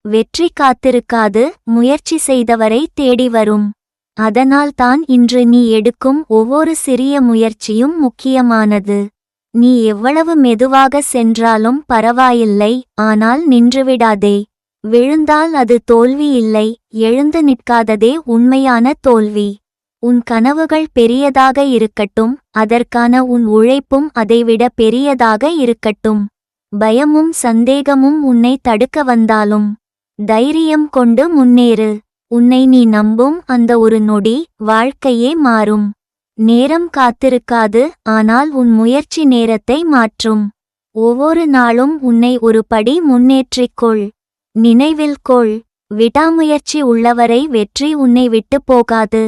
வெற்றி காத்திருக்காது, முயற்சி செய்தவரை தேடி வரும். அதனால்தான் இன்று நீ எடுக்கும் ஒவ்வொரு சிறிய முயற்சியும் முக்கியமானது. நீ எவ்வளவு மெதுவாக சென்றாலும் பரவாயில்லை, ஆனால் நின்றுவிடாதே. விழுந்தால் அது தோல்வி இல்லை, எழுந்து நிற்காததே உண்மையான தோல்வி. உன் கனவுகள் பெரியதாக இருக்கட்டும், அதற்கான உன் உழைப்பும் அதைவிட பெரியதாக இருக்கட்டும். பயமும் சந்தேகமும் உன்னை தடுக்க வந்தாலும் தைரியம் கொண்டு முன்னேறு. உன்னை நீ நம்பும் அந்த ஒரு நொடி வாழ்க்கையே மாறும். நேரம் காத்திருக்காது, ஆனால் உன் முயற்சி நேரத்தை மாற்றும். ஒவ்வொரு நாளும் உன்னை ஒரு படி முன்னேற்றிக்கொள். நினைவில் கொள், விடாமுயற்சி உள்ளவரை வெற்றி உன்னை விட்டு போகாது.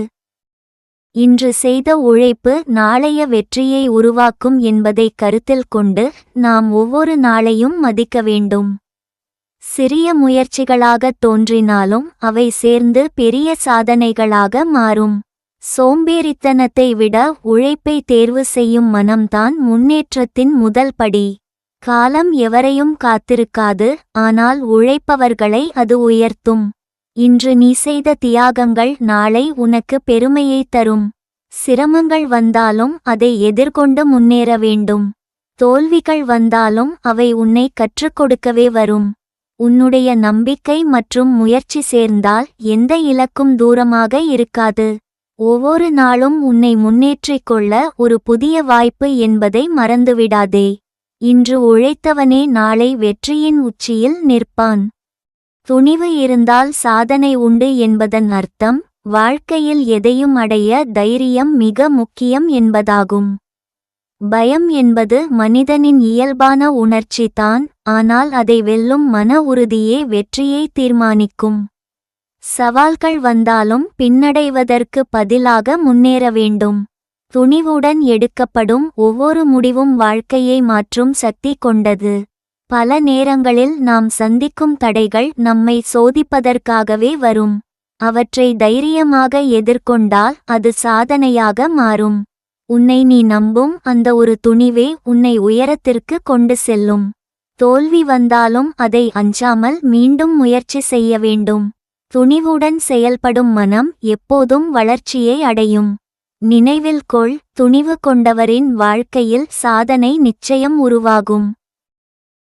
இன்று செய்த உழைப்பு நாளைய வெற்றியை உருவாக்கும் என்பதை கருத்தில் கொண்டு நாம் ஒவ்வொரு நாளையும் மதிக்க வேண்டும். சிறிய முயற்சிகளாகத் தோன்றினாலும் அவை சேர்ந்து பெரிய சாதனைகளாக மாறும். சோம்பேறித்தனத்தை விட உழைப்பை தேர்வு செய்யும் மனம்தான் முன்னேற்றத்தின் முதல் படி. காலம் எவரையும் காத்திருக்காது, ஆனால் உழைப்பவர்களை அது உயர்த்தும். இன்று நீ செய்த தியாகங்கள் நாளை உனக்கு பெருமையை தரும். சிரமங்கள் வந்தாலும் அதை எதிர்கொண்டு முன்னேற வேண்டும். தோல்விகள் வந்தாலும் அவை உன்னை கற்றுக் கொடுக்கவே வரும். உன்னுடைய நம்பிக்கை மற்றும் முயற்சி சேர்ந்தால் எந்த இலக்கும் தூரமாக இருக்காது. ஒவ்வொரு நாளும் உன்னை முன்னேற்றிக் கொள்ள ஒரு புதிய வாய்ப்பு என்பதை மறந்துவிடாதே. இன்று உழைத்தவனே நாளை வெற்றியின் உச்சியில் நிற்பான். துணிவு இருந்தால் சாதனை உண்டு என்பதன் அர்த்தம் வாழ்க்கையில் எதையும் அடைய தைரியம் மிக முக்கியம் என்பதாகும். பயம் என்பது மனிதனின் இயல்பான உணர்ச்சி தான், ஆனால் அதை வெல்லும் மன உறுதியே வெற்றியை தீர்மானிக்கும். சவால்கள் வந்தாலும் பின்னடைவதற்கு பதிலாக முன்னேற வேண்டும். துணிவுடன் எடுக்கப்படும் ஒவ்வொரு முடிவும் வாழ்க்கையை மாற்றும் சக்தி கொண்டது. பல நேரங்களில் நாம் சந்திக்கும் தடைகள் நம்மை சோதிப்பதற்காகவே வரும். அவற்றை தைரியமாக எதிர்கொண்டால் அது சாதனையாக மாறும். உன்னை நீ நம்பும் அந்த ஒரு துணிவே உன்னை உயரத்திற்கு கொண்டு செல்லும். தோல்வி வந்தாலும் அதை அஞ்சாமல் மீண்டும் முயற்சி செய்ய வேண்டும். துணிவுடன் செயல்படும் மனம் எப்போதும் வளர்ச்சியை அடையும். நினைவில் கொள், துணிவு கொண்டவரின் வாழ்க்கையில் சாதனை நிச்சயம் உருவாகும்.